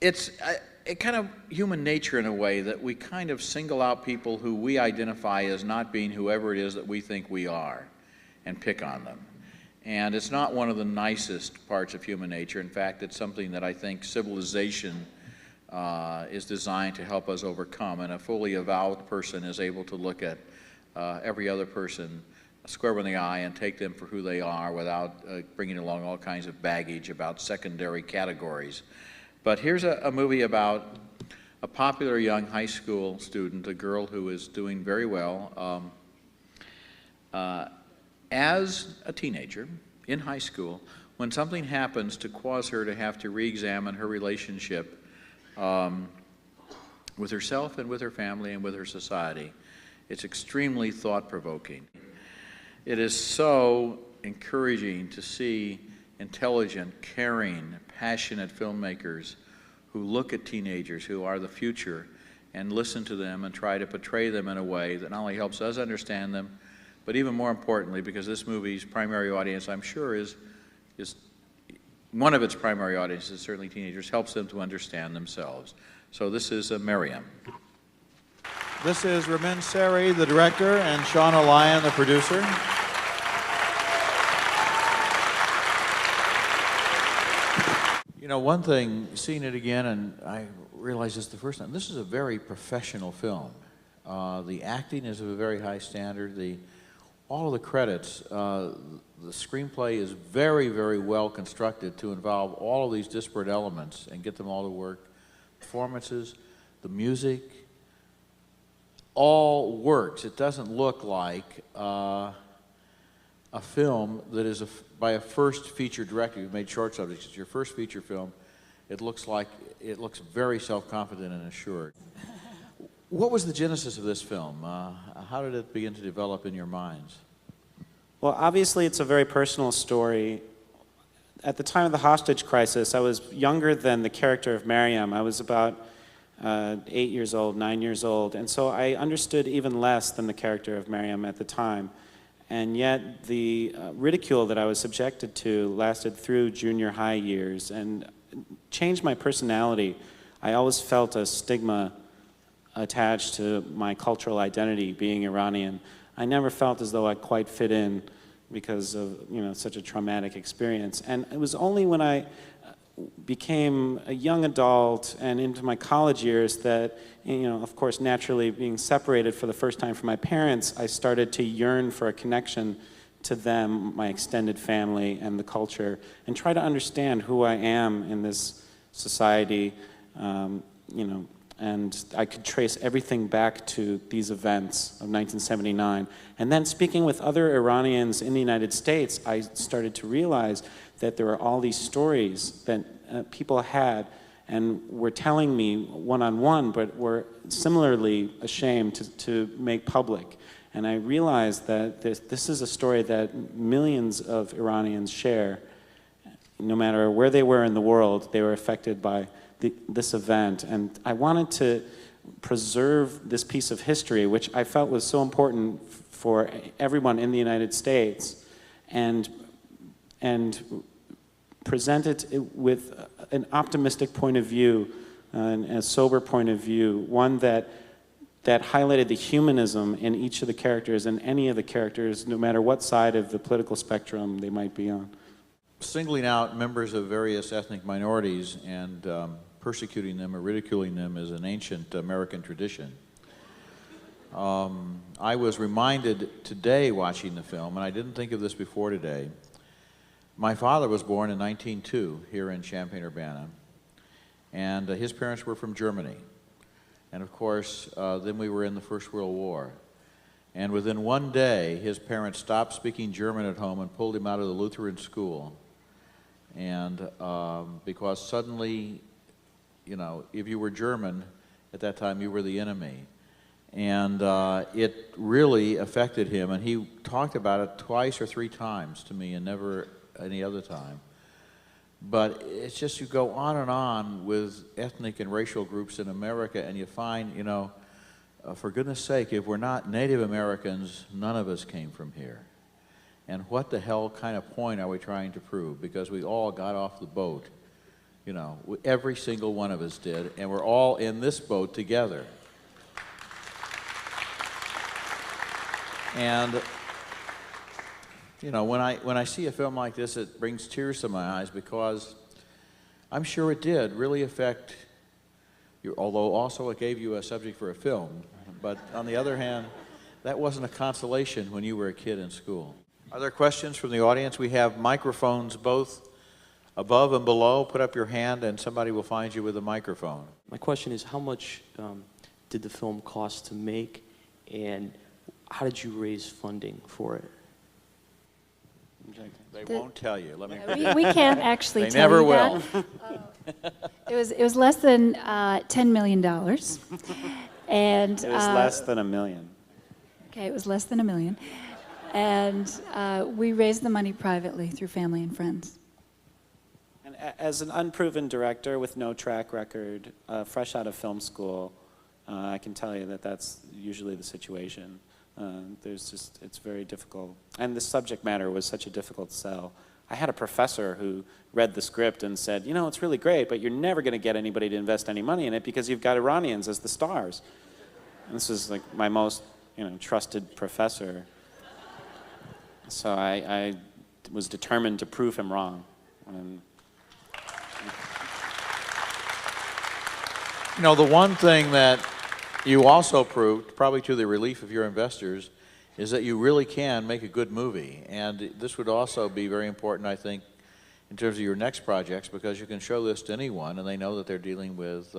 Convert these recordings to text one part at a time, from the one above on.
it's a kind of human nature in a way that we kind of single out people who we identify as not being whoever it is that we think we are and pick on them. And it's not one of the nicest parts of human nature. In fact, it's something that I think civilization is designed to help us overcome, and a fully avowed person is able to look at every other person square in the eye and take them for who they are without bringing along all kinds of baggage about secondary categories. But here's a movie about a popular young high school student, a girl who is doing very well. As a teenager in high school, when something happens to cause her to have to re-examine her relationship with herself and with her family and with her society, it's extremely thought-provoking. It is so encouraging to see intelligent, caring, passionate filmmakers who look at teenagers who are the future and listen to them and try to portray them in a way that not only helps us understand them, but even more importantly, because this movie's primary audience, I'm sure, is one of its primary audiences, certainly teenagers, helps them to understand themselves. So this is Maryam. This is Ramin Seri, the director, and Shauna Lyon, the producer. You know, one thing, seeing it again, and I realized this the first time, this is a very professional film. The acting is of a very high standard. All of the credits, the screenplay is very, very well constructed to involve all of these disparate elements and get them all to work. Performances, the music, all works. It doesn't look like a film that is by a first feature director. You've made short subjects. It's your first feature film. It looks very self-confident and assured. What was the genesis of this film? How did it begin to develop in your minds? Well, obviously it's a very personal story. At the time of the hostage crisis, I was younger than the character of Maryam. I was about 8 years old, 9 years old, and so I understood even less than the character of Maryam at the time. And yet the ridicule that I was subjected to lasted through junior high years and changed my personality. I always felt a stigma attached to my cultural identity, being Iranian. I never felt as though I quite fit in because of, such a traumatic experience. And it was only when I became a young adult and into my college years that, of course, naturally being separated for the first time from my parents, I started to yearn for a connection to them, my extended family, and the culture, and try to understand who I am in this society, and I could trace everything back to these events of 1979. And then speaking with other Iranians in the United States, I started to realize that there were all these stories that people had and were telling me one-on-one, but were similarly ashamed to make public. And I realized that this is a story that millions of Iranians share. No matter where they were in the world, they were affected by this event. And I wanted to preserve this piece of history, which I felt was so important for everyone in the United States, and present it with an optimistic point of view, and a sober point of view, one that highlighted the humanism in each of the characters and any of the characters, no matter what side of the political spectrum they might be on. Singling out members of various ethnic minorities and persecuting them or ridiculing them is an ancient American tradition. I was reminded today watching the film, and I didn't think of this before today. My father was born in 1902 here in Champaign-Urbana, and his parents were from Germany. And of course, then we were in the First World War. And within one day, his parents stopped speaking German at home and pulled him out of the Lutheran school. And because suddenly, if you were German at that time, you were the enemy. And it really affected him, and he talked about it twice or three times to me and never any other time. But it's just, you go on with ethnic and racial groups in America, and you find, for goodness sake, if we're not Native Americans, none of us came from here. And what the hell kind of point are we trying to prove? Because we all got off the boat You know, every single one of us did, and we're all in this boat together. And you know, when I see a film like this, it brings tears to my eyes because I'm sure it did really affect you, although also it gave you a subject for a film. But on the other hand, that wasn't a consolation when you were a kid in school. Are there questions from the audience? We have microphones both above and below. Put up your hand and somebody will find you with a microphone. My question is, how much did the film cost to make, and how did you raise funding for it? They won't tell you. Let me. We can't actually They tell never you will. that. It was less than $10 million, and It was less than $1 million. okay, it was less than $1 million, and we raised the money privately through family and friends. And as an unproven director with no track record, fresh out of film school, I can tell you that that's usually the situation. It's very difficult. And the subject matter was such a difficult sell. I had a professor who read the script and said, you know, it's really great, but you're never going to get anybody to invest any money in it because you've got Iranians as the stars. And this is like my most, you know, trusted professor. So I was determined to prove him wrong. And You know, the one thing that you also proved, probably to the relief of your investors, is that you really can make a good movie. And this would also be very important, I think, in terms of your next projects, because you can show this to anyone and they know that they're dealing with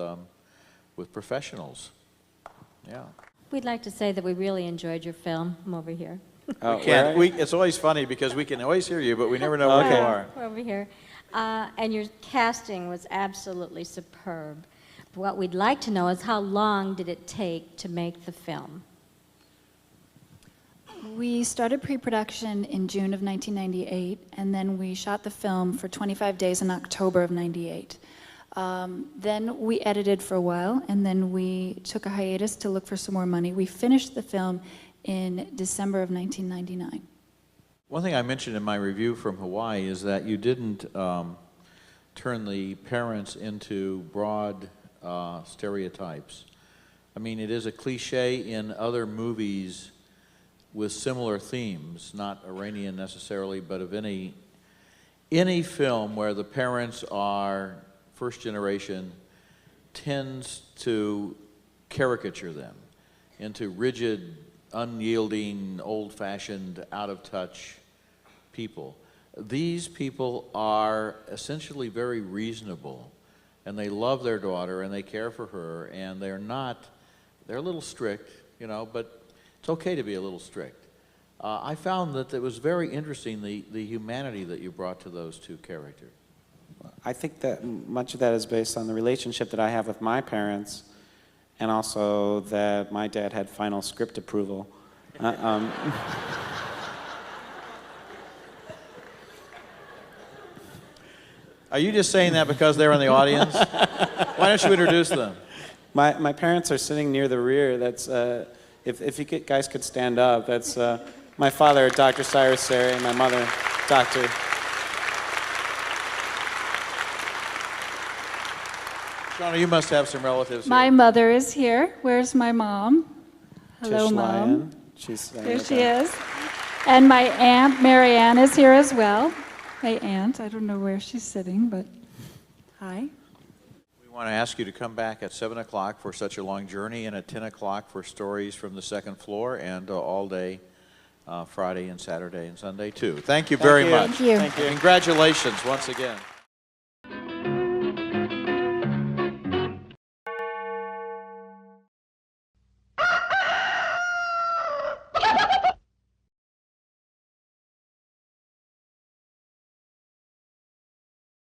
professionals. Yeah. We'd like to say that we really enjoyed your film. I'm over here. It's always funny because we can always hear you, but we never know where you are. We're over here. And your casting was absolutely superb. What we'd like to know is how long did it take to make the film? We started pre-production in June of 1998, and then we shot the film for 25 days in October of 98. Then we edited for a while, and then we took a hiatus to look for some more money. We finished the film in December of 1999. One thing I mentioned in my review from Hawaii is that you didn't turn the parents into broad stereotypes. I mean, it is a cliche in other movies with similar themes, not Iranian necessarily, but of any film where the parents are first generation tends to caricature them into rigid, unyielding, old-fashioned, out-of-touch people. These people are essentially very reasonable, and they love their daughter and they care for her, and they're a little strict, you know, but it's okay to be a little strict. I found that it was very interesting, the humanity that you brought to those two characters. I think that much of that is based on the relationship that I have with my parents, and also that my dad had final script approval. Are you just saying that because they're in the audience? Why don't you introduce them? My parents are sitting near the rear. That's if you guys could stand up. That's my father, Dr. Cyrus Sari, and my mother, Dr. Shauna, you must have some relatives My here. mother is here. Where's my mom? Hello, Tish Mom. Lyon. She's There she is. And my aunt, Maryam, is here as well. My aunt, I don't know where she's sitting, but hi. We want to ask you to come back at 7 o'clock for Such a Long Journey, and at 10 o'clock for Stories from the Second Floor, and all day Friday and Saturday and Sunday too. Thank you very much. Thank you. Thank you. Congratulations once again.